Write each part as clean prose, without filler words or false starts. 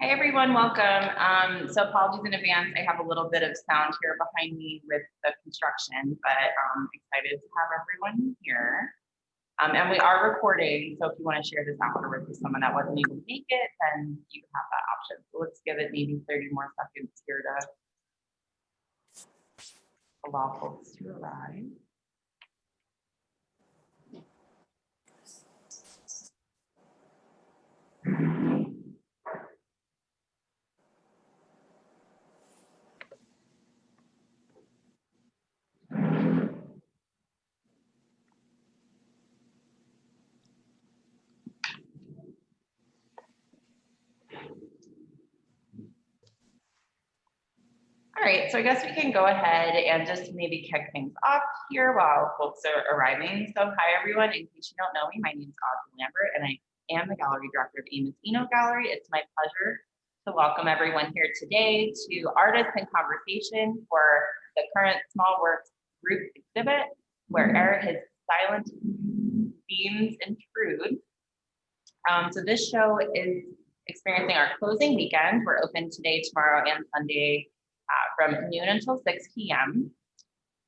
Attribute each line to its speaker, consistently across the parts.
Speaker 1: Hi everyone, welcome. So apologies in advance, I have a little bit of sound here behind me with the construction, but I'm excited to have everyone here. And we are recording, so if you want to share this afterwards with someone that wasn't able to make it, then you can have that option. So let's give it maybe 30 more seconds here to allow folks to arrive. All right, so I guess we can go ahead and just maybe kick things off here while folks are arriving. So hi everyone, in case you don't know me, my name is Audra Lambert and I am the gallery director of Amos Eno Gallery. It's my pleasure to welcome everyone here today to Artists in Conversation for the current Small Works group exhibit, Where'er His Silent Beams Intrude. So this show is experiencing our closing weekend. We're open today, tomorrow, and Sunday from noon until 6 p.m.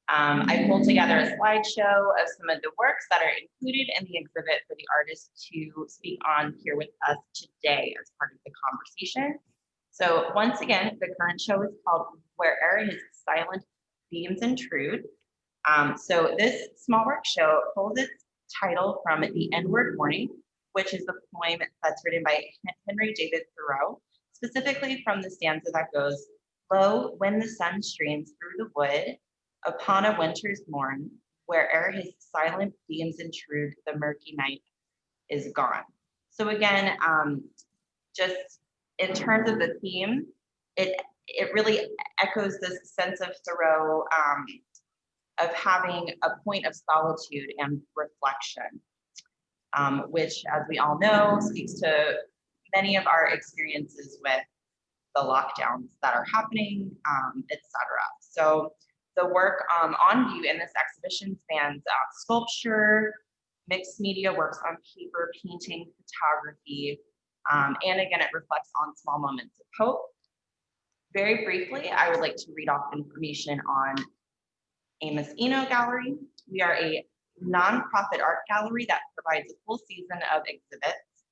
Speaker 1: I pulled together a slideshow of some of the works that are included in the exhibit for the artists to speak on here with us today as part of the conversation. So once again, the current show is called Where'er His Silent Beams Intrude. So this small work show pulls its title from The N-Word Warning, which is the poem that's written by Henry David Thoreau, specifically from the stanza that goes, "Lo, when the sun streams through the wood, upon a winter's morn, where'er his silent beams intrude, the murky night is gone." So again, just in terms of the theme, it really echoes this sense of Thoreau of having a point of solitude and reflection, which, as we all know, speaks to many of our experiences with the lockdowns that are happening, etc. So the work on view in this exhibition spans sculpture, mixed media works on paper, painting, photography, and again, it reflects on small moments of hope. Very briefly, I would like to read off information on Amos Eno Gallery. We are a nonprofit art gallery that provides a full season of exhibits,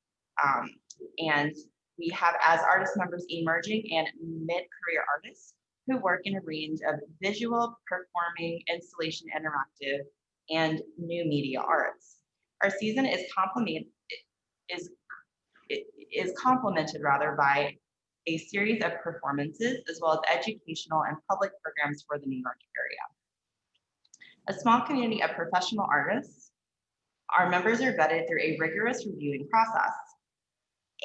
Speaker 1: and we have as artist members emerging and mid-career artists who work in a range of visual, performing, installation, interactive, and new media arts. Our season is complemented rather by a series of performances as well as educational and public programs for the New York area. A small community of professional artists, our members are vetted through a rigorous reviewing process.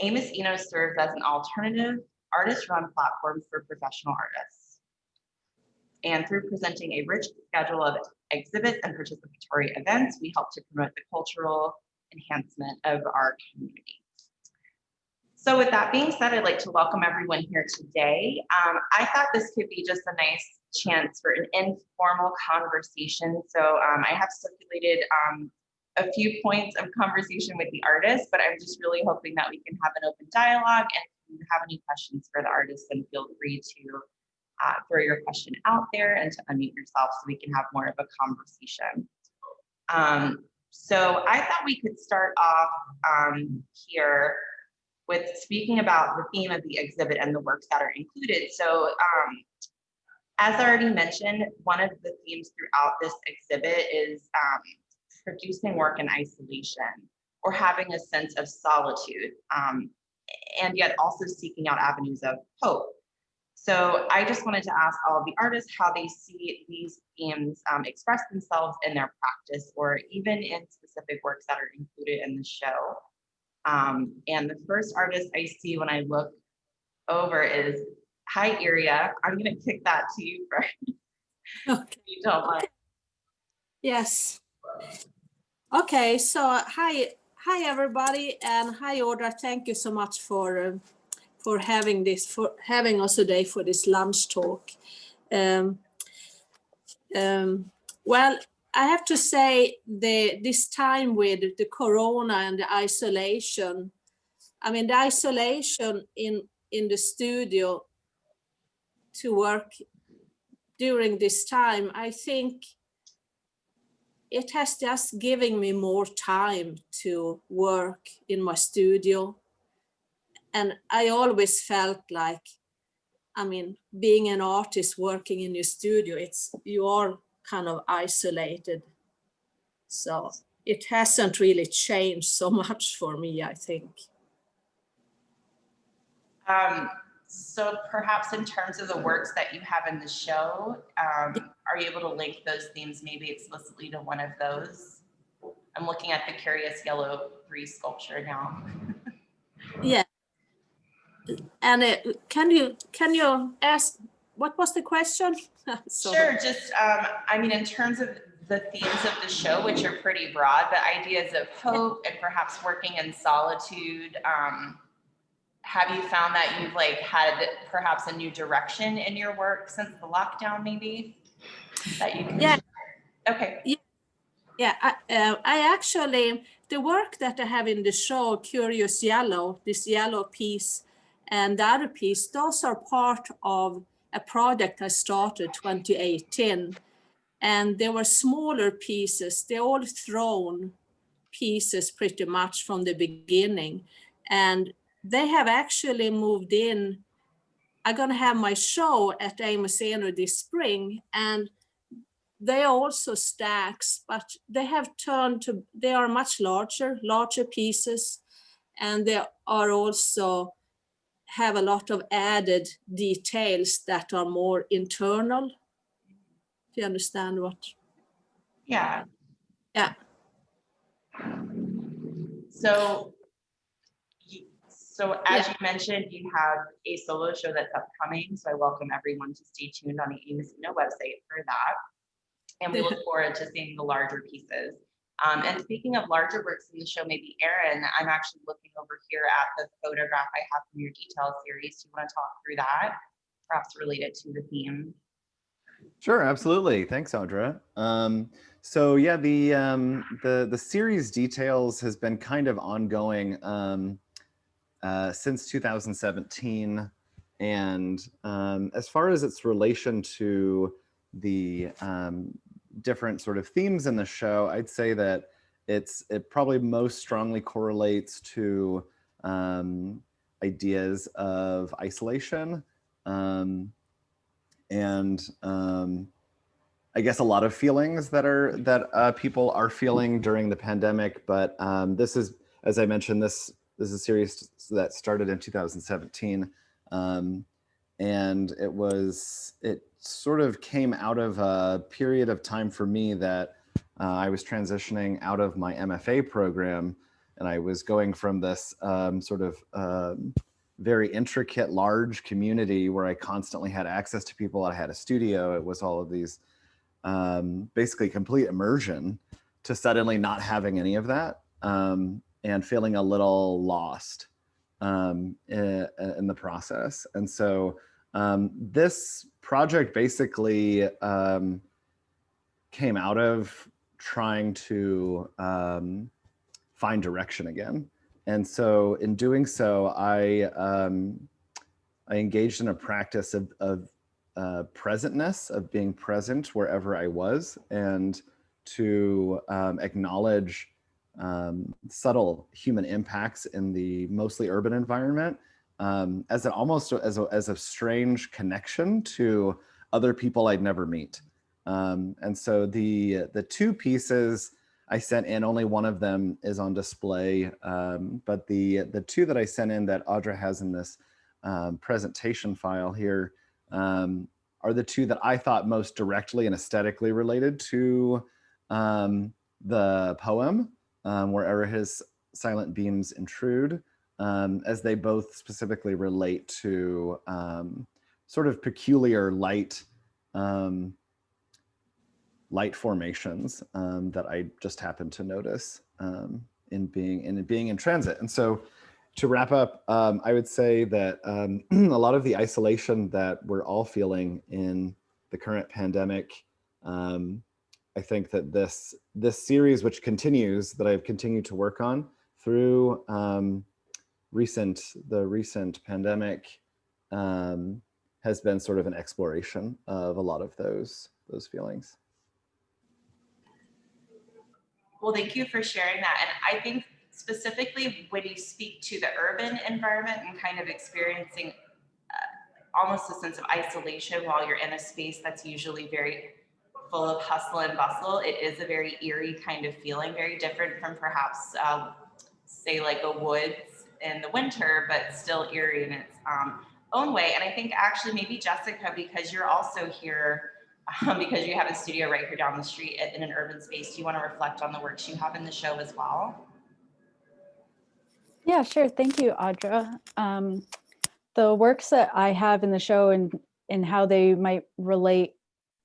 Speaker 1: Amos Eno serves as an alternative artist-run platform for professional artists. And through presenting a rich schedule of exhibits and participatory events, we help to promote the cultural enhancement of our community. So with that being said, I'd like to welcome everyone here today. I thought this could be just a nice chance for an informal conversation. So I have circulated a few points of conversation with the artists, but I'm just really hoping that we can have an open dialogue, and if you have any questions for the artists, then feel free to throw your question out there and to unmute yourself so we can have more of a conversation. So I thought we could start off here with speaking about the theme of the exhibit and the works that are included. So as I already mentioned, one of the themes throughout this exhibit is producing work in isolation or having a sense of solitude, and yet also seeking out avenues of hope. So I just wanted to ask all of the artists how they see these themes express themselves in their practice or even in specific works that are included in the show. And the first artist I see when I look over is, hi Irja, I'm gonna kick that to you first. Okay. If you don't mind.
Speaker 2: Yes. Okay, so hi everybody, and hi Audra. Thank you so much for having us today for this lunch talk. Well, I have to say this time with the corona and the isolation, I mean the isolation in in the studio to work during this time, I think it has just given me more time to work in my studio. And I always felt like, I mean, being an artist working in your studio, you are kind of isolated. So it hasn't really changed so much for me, I think.
Speaker 1: So perhaps in terms of the works that you have in the show, are you able to link those themes maybe explicitly to one of those? I'm looking at the Curious Yellow 3 sculpture now.
Speaker 2: Yeah. And can you ask, what was the question?
Speaker 1: Sure, just, I mean, in terms of the themes of the show, which are pretty broad, but ideas of hope and perhaps working in solitude, have you found that you've like had perhaps a new direction in your work since the lockdown, maybe? That you can share? Okay.
Speaker 2: Yeah, I actually, the work that I have in the show, Curious Yellow, this yellow piece and the other piece, those are part of a project I started 2018. And they were smaller pieces, they're all thrown pieces pretty much from the beginning. And they have actually moved in. I'm gonna have my show at Museum this spring, and they are also stacks, but they have turned to, they are much larger pieces, and they are also have a lot of added details that are more internal. If you understand what?
Speaker 1: Yeah.
Speaker 2: Yeah.
Speaker 1: So as you mentioned, you have a solo show that's upcoming. So I welcome everyone to stay tuned on the Amusino website for that. And we look forward to seeing the larger pieces. And speaking of larger works in the show, maybe Erin, I'm actually looking over here at the photograph I have from your detail series. Do you want to talk through that, perhaps related to the theme?
Speaker 3: Sure, absolutely. Thanks, Audra. So yeah, the series details has been kind of ongoing since 2017, and as far as its relation to the different sort of themes in the show, I'd say that it probably most strongly correlates to ideas of isolation. And I guess a lot of feelings that people are feeling during the pandemic. But this is, as I mentioned, this is a series that started in 2017, and it sort of came out of a period of time for me that I was transitioning out of my MFA program, and I was going from this sort of very intricate, large community where I constantly had access to people. I had a studio. It was all of these basically complete immersion, to suddenly not having any of that and feeling a little lost in the process. And so this project basically came out of trying to find direction again. And so in doing so, I engaged in a practice of presentness, of being present wherever I was, and to acknowledge subtle human impacts in the mostly urban environment as a strange connection to other people I'd never meet. And so the two pieces I sent in, only one of them is on display, but the two that I sent in that Audra has in this presentation file here are the two that I thought most directly and aesthetically related to the poem, wherever His Silent Beams Intrude, as they both specifically relate to sort of peculiar light formations that I just happened to notice in being in transit. And so to wrap up, I would say that a lot of the isolation that we're all feeling in the current pandemic, I think that this series, which continues, that I've continued to work on through the recent pandemic has been sort of an exploration of a lot of those feelings.
Speaker 1: Well, thank you for sharing that. And I think specifically when you speak to the urban environment and kind of experiencing almost a sense of isolation while you're in a space that's usually very full of hustle and bustle, it is a very eerie kind of feeling, very different from perhaps, say like a woods in the winter, but still eerie in its own way. And I think actually maybe Jessica, because you're also here, because you have a studio right here down the street in an urban space, do you want to reflect on the works you have in the show as well?
Speaker 4: Yeah, sure. Thank you, Audra. The works that I have in the show and how they might relate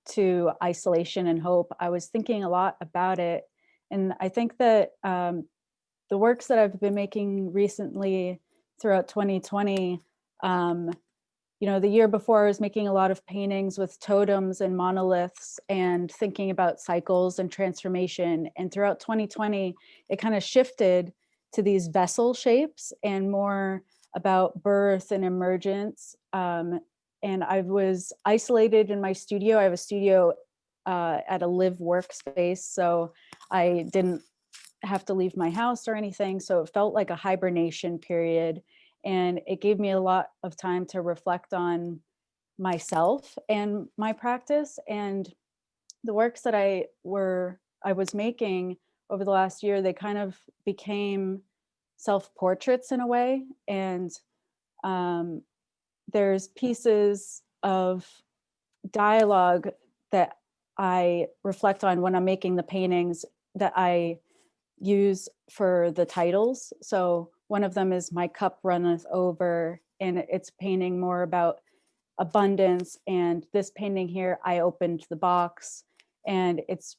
Speaker 4: to isolation and hope, I was thinking a lot about it. And I think that the works that I've been making recently throughout 2020, you know, the year before I was making a lot of paintings with totems and monoliths and thinking about cycles and transformation. And throughout 2020, it kind of shifted to these vessel shapes and more about birth and emergence. And I was isolated in my studio. I have a studio at a live workspace, so I didn't have to leave my house or anything. So it felt like a hibernation period. And it gave me a lot of time to reflect on myself and my practice. And the works that I was making over the last year, they kind of became self-portraits in a way. And there's pieces of dialogue that I reflect on when I'm making the paintings that I use for the titles. So one of them is My Cup Runneth Over, and it's painting more about abundance. And this painting here, I Opened the Box, and it's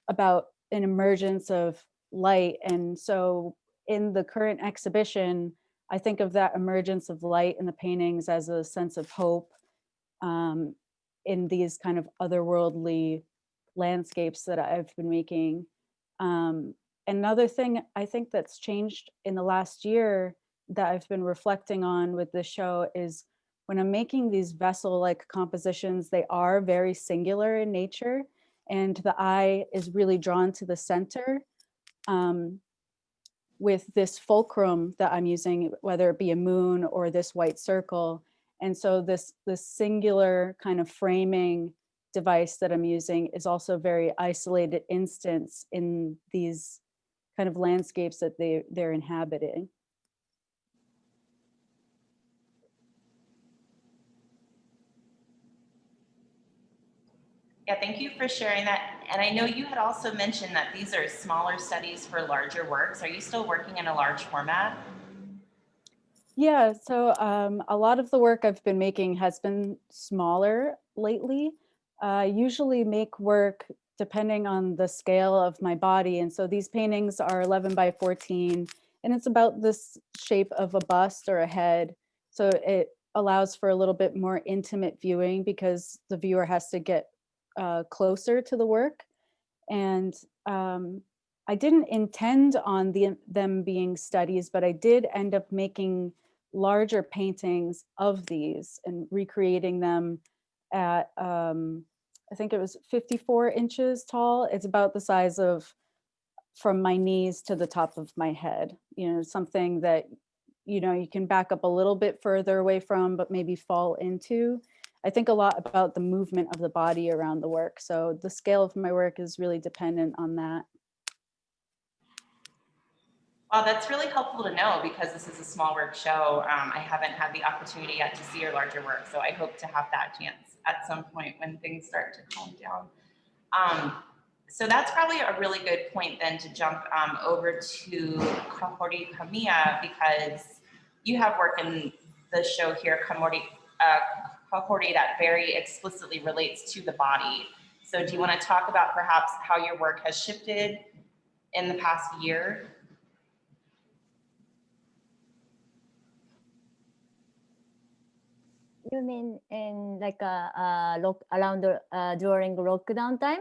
Speaker 4: about an emergence of light. And so in the current exhibition, I think of that emergence of light in the paintings as a sense of hope in these kind of otherworldly landscapes that I've been making. Another thing I think that's changed in the last year that I've been reflecting on with this show is when I'm making these vessel-like compositions, they are very singular in nature, and the eye is really drawn to the center with this fulcrum that I'm using, whether it be a moon or this white circle. And so this singular kind of framing device that I'm using is also a very isolated instance in these kind of landscapes that they're inhabiting.
Speaker 1: Yeah, thank you for sharing that. And I know you had also mentioned that these are smaller studies for larger works. Are you still working in a large format?
Speaker 4: Yeah, so a lot of the work I've been making has been smaller lately. I usually make work depending on the scale of my body. And so these paintings are 11 by 14, and it's about this shape of a bust or a head. So it allows for a little bit more intimate viewing because the viewer has to get closer to the work. And I didn't intend on them being studies, but I did end up making larger paintings of these and recreating them at, I think it was 54 inches tall. It's about the size of from my knees to the top of my head, you know, something that, you know, you can back up a little bit further away from, but maybe fall into. I think a lot about the movement of the body around the work. So the scale of my work is really dependent on that.
Speaker 1: Well, that's really helpful to know because this is a small work show. I haven't had the opportunity yet to see your larger work, so I hope to have that chance at some point when things start to calm down. So that's probably a really good point then to jump over to Kahori Kamiya, because you have work in the show here, Kahori, that very explicitly relates to the body. So do you want to talk about perhaps how your work has shifted in the past year?
Speaker 5: You mean in like around during lockdown time?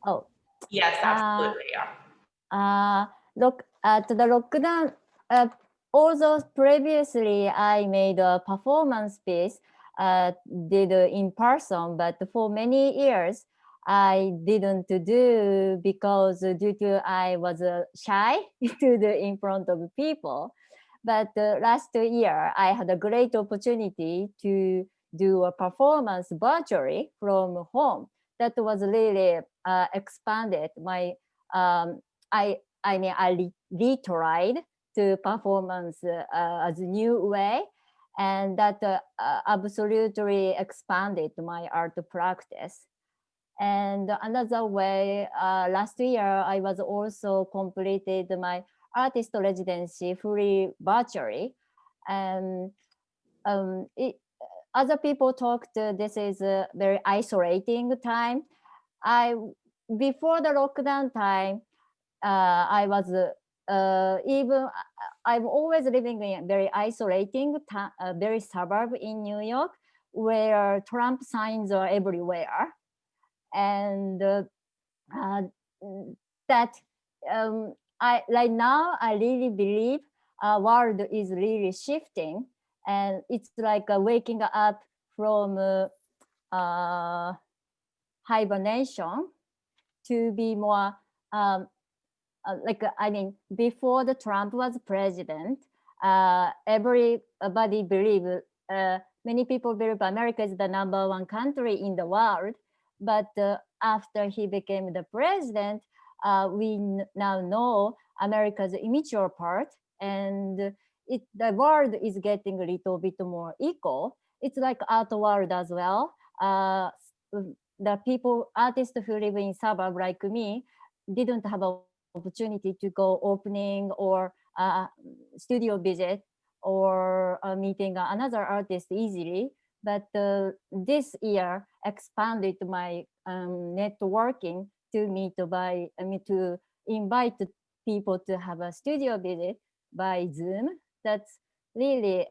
Speaker 5: Oh.
Speaker 1: Yes, absolutely.
Speaker 5: Look at the lockdown. although previously I made a performance piece, did in person, but for many years I didn't do because due to I was shy to do in front of people. But last year I had a great opportunity to do a performance virtually from home. That was really expanded my I mean I retried to performance as a new way, and that absolutely expanded my art practice. And another way, last year I was also completed my artist residency fully virtually, and other people talked. This is a very isolating time. Before the lockdown time, I was even I'm always living in a very isolating, very suburb in New York, where Trump signs are everywhere, and that I right now I really believe our world is really shifting, and it's like waking up from hibernation to be more I mean, before the Trump was president, everybody believed, many people believe America is the #1 country in the world. But after he became the president, we now know America's immature part, and the world is getting a little bit more equal. It's like art world as well. The people, artists who live in suburb like me, didn't have an opportunity to go opening or studio visit or meeting another artist easily. But this year expanded my networking to meet to invite people to have a studio visit by Zoom. That's really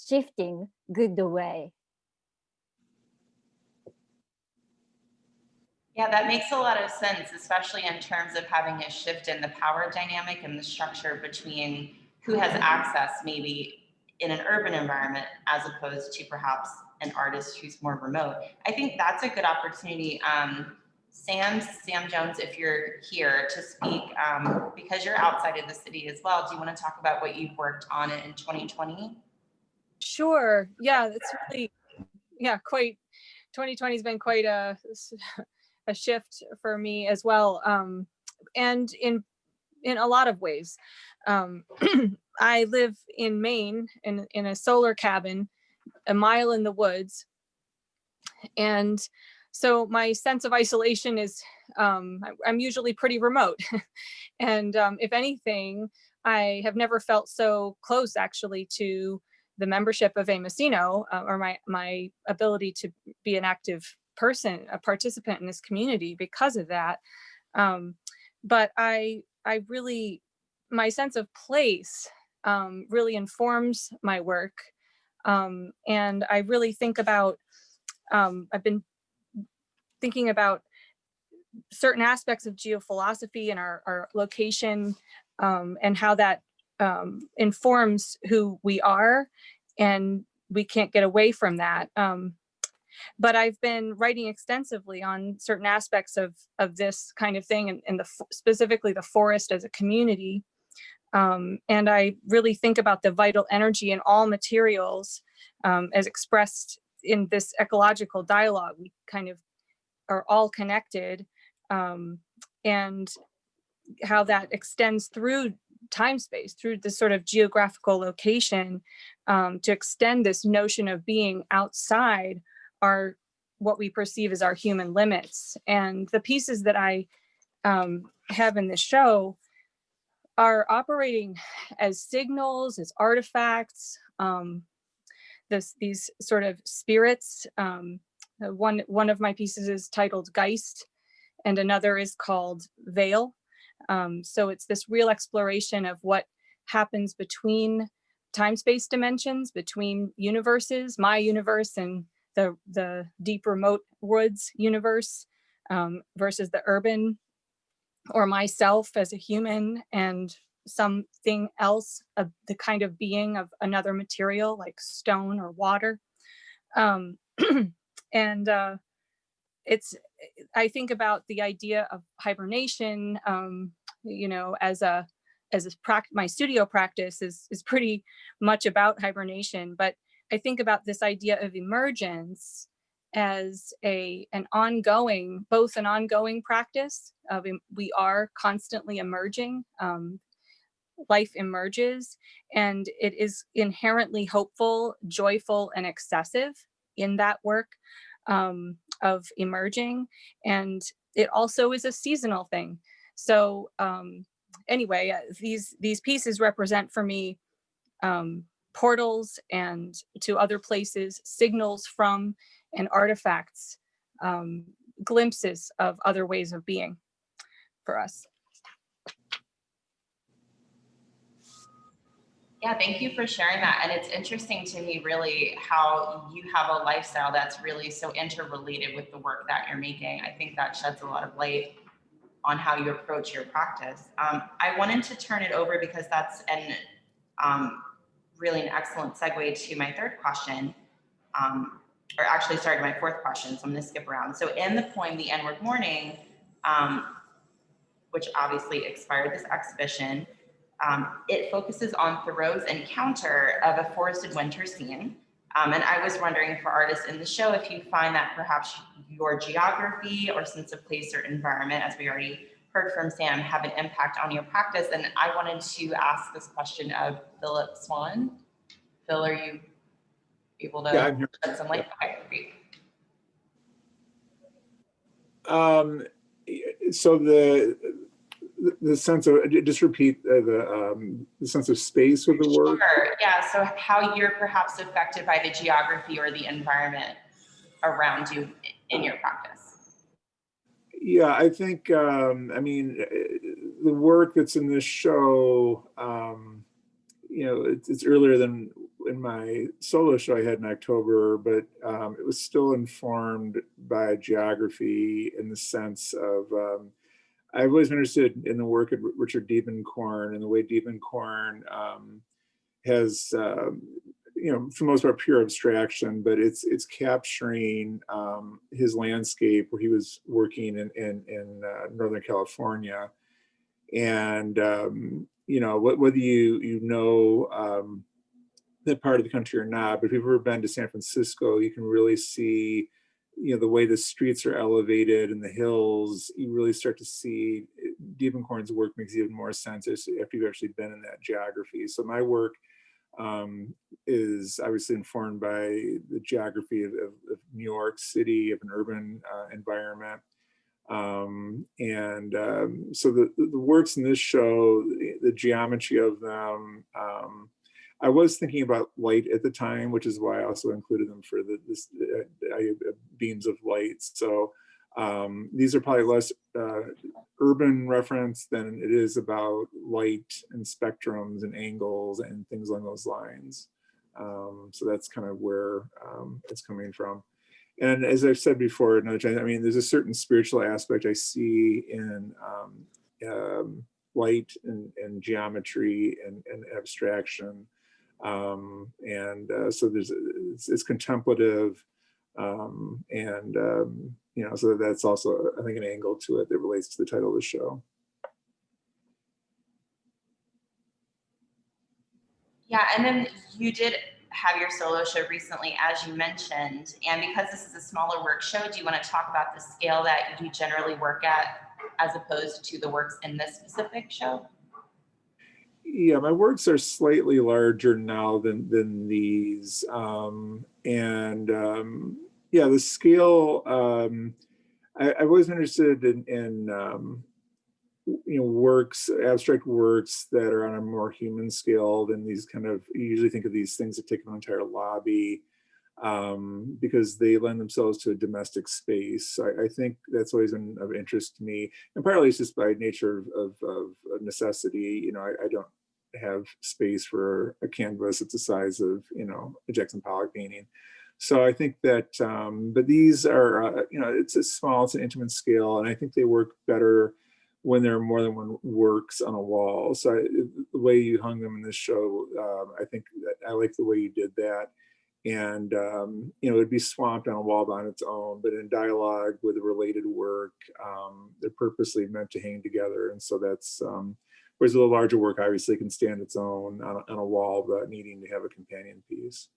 Speaker 5: shifting good way.
Speaker 1: Yeah, that makes a lot of sense, especially in terms of having a shift in the power dynamic and the structure between who has access maybe in an urban environment as opposed to perhaps an artist who's more remote. I think that's a good opportunity. Sam Jones, if you're here to speak, because you're outside of the city as well, do you want to talk about what you've worked on in 2020?
Speaker 6: Sure. Yeah, it's really, quite, 2020 has been quite a shift for me as well. And in a lot of ways. I live in Maine in a solar cabin, a mile in the woods. And so my sense of isolation is, I'm usually pretty remote. And if anything, I have never felt so close actually to the membership of Aimosino, or my ability to be an active person, a participant in this community because of that. But I really, my sense of place really informs my work. And I really think about, I've been thinking about certain aspects of geophilosophy and our location, and how that informs who we are, and we can't get away from that. But I've been writing extensively on certain aspects of this kind of thing, and specifically the forest as a community. And I really think about the vital energy in all materials as expressed in this ecological dialogue. We kind of are all connected, and how that extends through time space, through this sort of geographical location, to extend this notion of being outside are what we perceive as our human limits. And the pieces that I have in this show are operating as signals, as artifacts, these sort of spirits. One of my pieces is titled Geist, and another is called Veil. So it's this real exploration of what happens between time-space dimensions, between universes, my universe and the deep remote woods universe, versus the urban, or myself as a human and something else, the kind of being of another material like stone or water. And I think about the idea of hibernation, you know, as my studio practice is pretty much about hibernation, but I think about this idea of emergence as an ongoing practice of we are constantly emerging. Life emerges, and it is inherently hopeful, joyful, and excessive in that work of emerging. And it also is a seasonal thing. So anyway, these pieces represent for me portals and to other places, signals from, and artifacts, glimpses of other ways of being for us.
Speaker 1: Yeah, thank you for sharing that. And it's interesting to me really how you have a lifestyle that's really so interrelated with the work that you're making. I think that sheds a lot of light on how you approach your practice. I wanted to turn it over because that's really an excellent segue to my third question, or actually, sorry, to my fourth question. So I'm going to skip around. So in the poem, The N-Word Morning, which obviously expired this exhibition, it focuses on Thoreau's encounter of a forested winter scene. And I was wondering for artists in the show, if you find that perhaps your geography or sense of place or environment, as we already heard from Sam, have an impact on your practice. And I wanted to ask this question of Philip Swan. Phil, are you able to shed some light? Okay, great.
Speaker 7: So the sense of, just repeat the sense of space with the work.
Speaker 1: Sure, yeah, so how you're perhaps affected by the geography or the environment around you in your practice.
Speaker 7: Yeah, I think, I mean, the work that's in this show, you know, it's earlier than in my solo show I had in October, but it was still informed by geography in the sense of, I've always been interested in the work of Richard Diebenkorn and the way Diebenkorn has, you know, for the most part, pure abstraction, but it's capturing his landscape where he was working in Northern California. And, you know, whether you know that part of the country or not, but if you've ever been to San Francisco, you can really see, you know, the way the streets are elevated and the hills, you really start to see Diebenkorn's work makes even more sense after you've actually been in that geography. So my work is obviously informed by the geography of New York City, of an urban environment. So the works in this show, the geometry of them, I was thinking about light at the time, which is why I also included them for this beams of light. So these are probably less urban reference than it is about light and spectrums and angles and things along those lines. So that's kind of where it's coming from. And as I've said before, I mean, there's a certain spiritual aspect I see in light and geometry and abstraction. So it's contemplative, you know, so that's also, I think, an angle to it that relates to the title of the show.
Speaker 1: Yeah, and then you did have your solo show recently, as you mentioned, and because this is a smaller work show, do you want to talk about the scale that you generally work at as opposed to the works in this specific show?
Speaker 7: Yeah, my works are slightly larger now than these, yeah, the scale. I've always been interested in you know, works, abstract works that are on a more human scale than these kind of. You usually think of these things that take an entire lobby, because they lend themselves to a domestic space. So I think that's always been of interest to me, and partly it's just by nature of necessity. You know, I don't have space for a canvas that's the size of, you know, a Jackson Pollock painting. So I think that, but these are, you know, it's a small, it's an intimate scale, and I think they work better when there are more than one works on a wall. So the way you hung them in this show, I think I like the way you did that. And you know, it'd be swamped on a wall on its own, but in dialogue with a related work, they're purposely meant to hang together. And so that's, whereas a larger work obviously can stand its own on a wall, but needing to have a companion piece.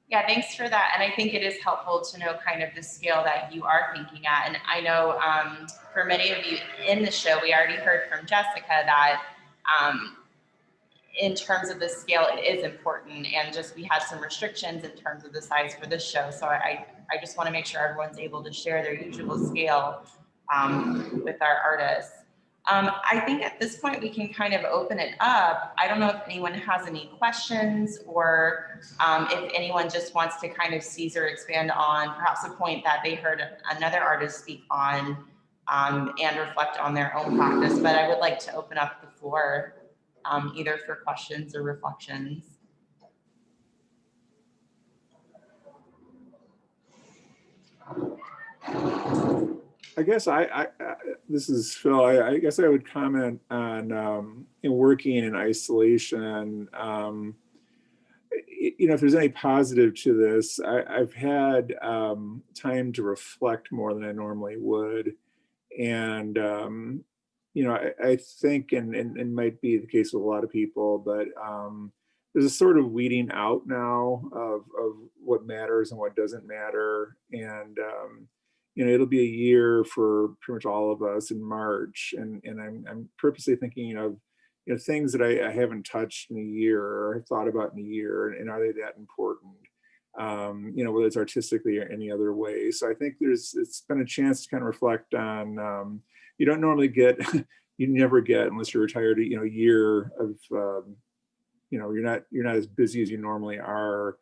Speaker 1: Yeah, thanks for that. And I think it is helpful to know kind of the scale that you are thinking at. And I know for many of you in the show, we already heard from Jessica that in terms of the scale, it is important. And just we had some restrictions in terms of the size for this show. So I just want to make sure everyone's able to share their usual scale with our artists. I think at this point we can kind of open it up. I don't know if anyone has any questions or if anyone just wants to kind of seize or expand on perhaps a point that they heard another artist speak on and reflect on their own practice. But I would like to open up the floor either for questions or reflections.
Speaker 7: I guess this is Phil. I guess I would comment on in working in isolation. You know, if there's any positive to this, I've had time to reflect more than I normally would, and you know, I think, and might be the case with a lot of people, but there's a sort of weeding out now of what matters and what doesn't matter, and you know, it'll be a year for pretty much all of us in March, and I'm purposely thinking of, you know, things that I haven't touched in a year or have thought about in a year, and are they that important? You know, whether it's artistically or any other way. So I think it's been a chance to kind of reflect on. You don't normally get, you never get unless you're retired, you know, a year of, you know, you're not as busy as you normally are,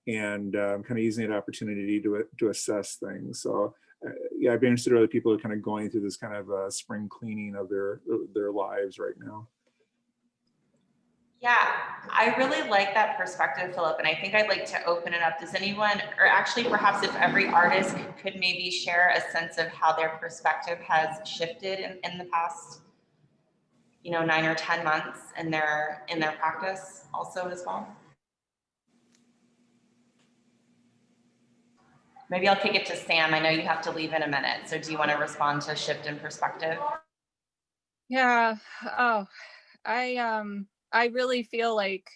Speaker 7: and kind of using that opportunity to assess things. So. Yeah, I'd be interested in other people who are kind of going through this kind of spring cleaning of their lives right now.
Speaker 1: Yeah, I really like that perspective, Philip, and I think I'd like to open it up. Does anyone, or actually perhaps if every artist could maybe share a sense of how their perspective has shifted in the past, you know, 9 or 10 months in their practice also as well? Maybe I'll kick it to Sam. I know you have to leave in a minute. So do you want to respond to shift in perspective?
Speaker 6: Yeah. Oh, I really feel like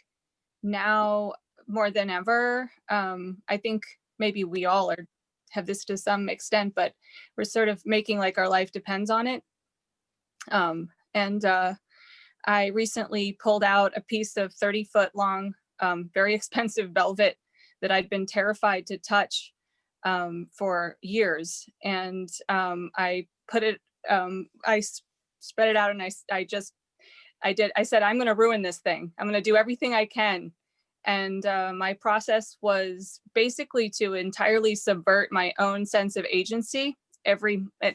Speaker 6: now more than ever, I think maybe we all have this to some extent, but we're sort of making like our life depends on it. And I recently pulled out a piece of 30-foot long, very expensive velvet that I'd been terrified to touch for years, and I put it, I spread it out, and I said, I'm going to ruin this thing. I'm going to do everything I can. And my process was basically to entirely subvert my own sense of agency at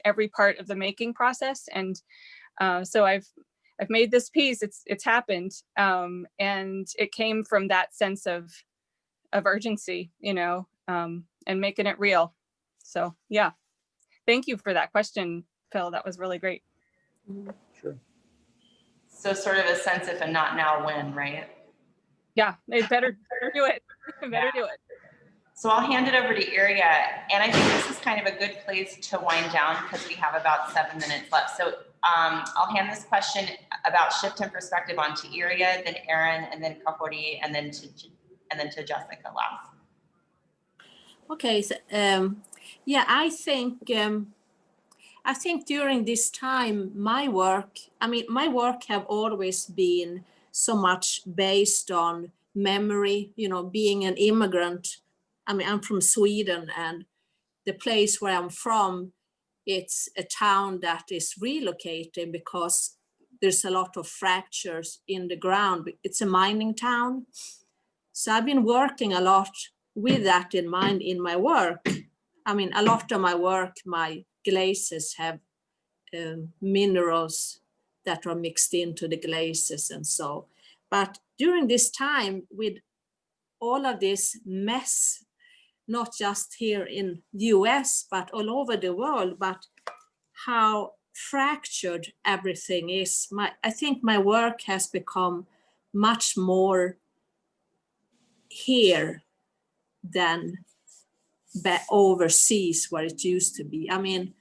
Speaker 6: every part of the making process. And so I've made this piece. It's happened, and it came from that sense of urgency, you know. And making it real. So yeah, thank you for that question, Phil. That was really great.
Speaker 7: Sure.
Speaker 1: So sort of a sense if a not now when, right?
Speaker 6: Yeah, it better do it. Better do it.
Speaker 1: So I'll hand it over to Irja, and I think this is kind of a good place to wind down because we have about 7 minutes left. So I'll hand this question about shift in perspective on to Irja, then Aaron, and then Kahori, and then to Jessica last.
Speaker 2: Okay, so, yeah, I think during this time, my work have always been so much based on memory, you know, being an immigrant. I mean, I'm from Sweden, and the place where I'm from, it's a town that is relocated because there's a lot of fractures in the ground. It's a mining town. So I've been working a lot with that in mind in my work. I mean, a lot of my work, my glazes have minerals that are mixed into the glazes and so. But during this time, with all of this mess, not just here in US, but all over the world, but how fractured everything is. I think my work has become much more here than overseas where it used to be. I mean,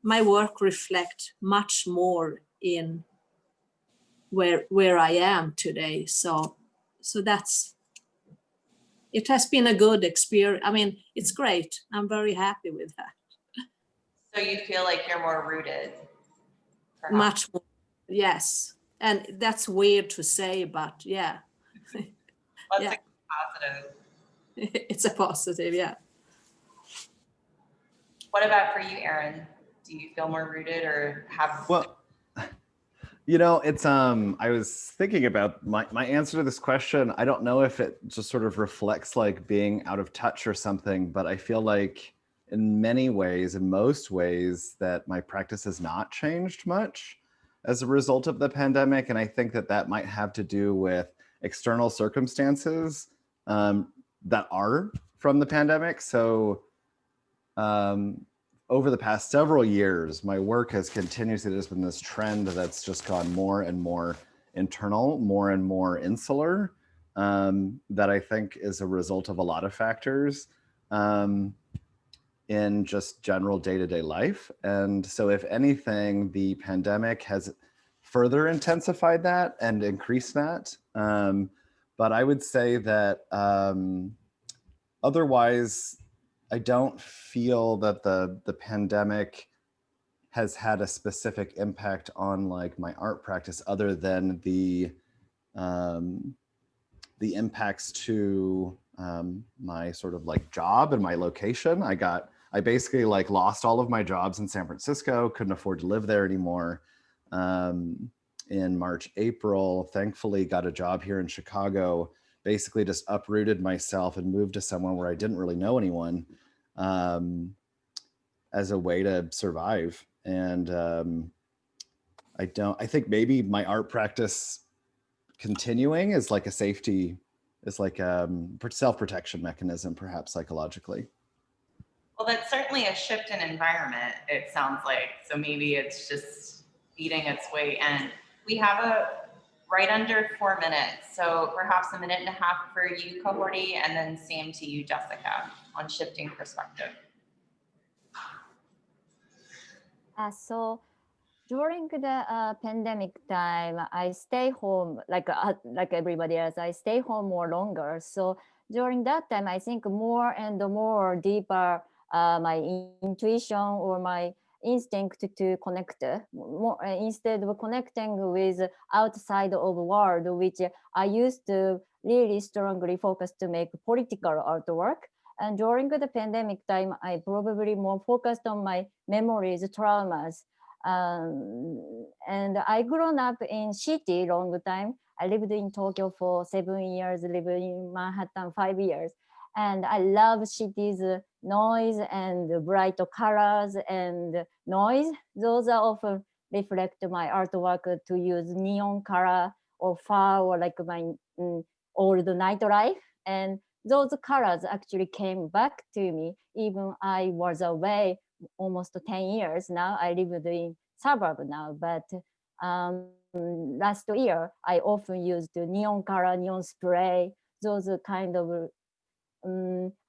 Speaker 2: my work reflects much more in where I am today. So that's, it has been a good experience. I mean, it's great. I'm very happy with that.
Speaker 1: So you feel like you're more rooted? Perhaps.
Speaker 2: Much more, yes. And that's weird to say, but yeah.
Speaker 1: That's
Speaker 2: Yeah.
Speaker 1: a positive.
Speaker 2: It's a positive, yeah.
Speaker 1: What about for you, Erin? Do you feel more rooted or have?
Speaker 3: Well, you know, it's I was thinking about my answer to this question. I don't know if it just sort of reflects like being out of touch or something, but I feel like in many ways, in most ways, that my practice has not changed much as a result of the pandemic. And I think that that might have to do with external circumstances that are from the pandemic. So over the past several years, my work has continuously, there's been this trend that's just gone more and more internal, more and more insular, that I think is a result of a lot of factors in just general day-to-day life. And so if anything, the pandemic has further intensified that and increased that. But I would say that otherwise, I don't feel that the pandemic has had a specific impact on like my art practice other than the impacts to my sort of like job and my location. I basically like lost all of my jobs in San Francisco, couldn't afford to live there anymore. In March, April, thankfully got a job here in Chicago, basically just uprooted myself and moved to somewhere where I didn't really know anyone as a way to survive. And I think maybe my art practice continuing is like a safety, is like a self-protection mechanism, perhaps psychologically.
Speaker 1: Well, that's certainly a shift in environment, it sounds like. So maybe it's just eating its way in. We have right under 4 minutes. So perhaps a minute and a half for you, Kahori, and then same to you, Jessica, on shifting perspective.
Speaker 5: So during the pandemic time, I stay home like everybody else. I stay home more longer. So during that time, I think more and more deeper my intuition or my instinct to connect more, instead of connecting with outside of the world, which I used to really strongly focus to make political artwork. And during the pandemic time, I probably more focused on my memories, traumas. And I grown up in city long time. I lived in Tokyo for 7 years, lived in Manhattan 5 years. And I love cities, noise and bright colors and noise. Those are often reflect my artwork to use neon color or far or like my old nightlife. And those colors actually came back to me, even I was away almost 10 years now. I live in suburb now, but last year, I often used neon color, neon spray, those kind of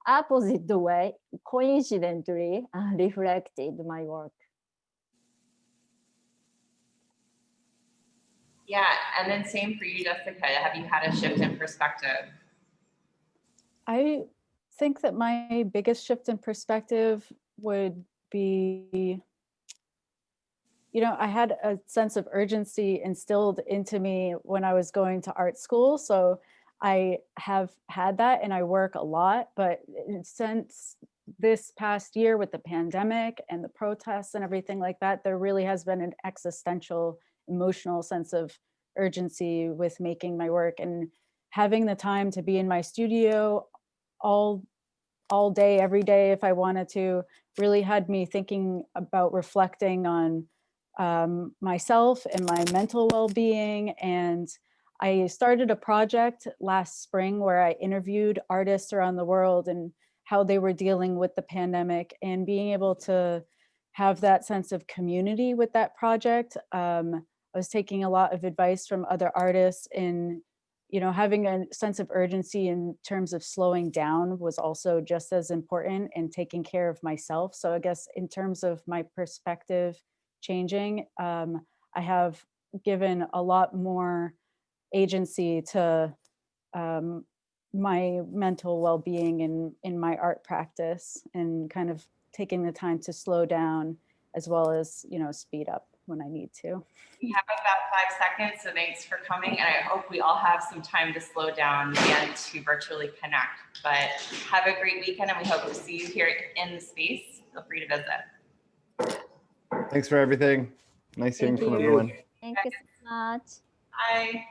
Speaker 5: opposite way, coincidentally reflected my work.
Speaker 1: Yeah, and then same for you, Jessica. Have you had a shift in perspective?
Speaker 4: I think that my biggest shift in perspective would be, you know, I had a sense of urgency instilled into me when I was going to art school. So I have had that and I work a lot, but since this past year with the pandemic and the protests and everything like that, there really has been an existential, emotional sense of urgency with making my work, and having the time to be in my studio all day, every day, if I wanted to, really had me thinking about reflecting on myself and my mental well-being. And I started a project last spring where I interviewed artists around the world and how they were dealing with the pandemic, and being able to have that sense of community with that project. I was taking a lot of advice from other artists in, you know, having a sense of urgency in terms of slowing down was also just as important, and taking care of myself. So I guess in terms of my perspective changing, I have given a lot more agency to my mental well-being in my art practice, and kind of taking the time to slow down as well as, you know, speed up when I need to.
Speaker 1: We have about 5 seconds, so thanks for coming. And I hope we all have some time to slow down and to virtually connect. But have a great weekend, and we hope to see you here in the space. Feel free to visit.
Speaker 3: Thanks for everything. Nice hearing
Speaker 5: Thank
Speaker 3: from
Speaker 5: you.
Speaker 3: everyone.
Speaker 5: Thank you so much.
Speaker 1: Bye.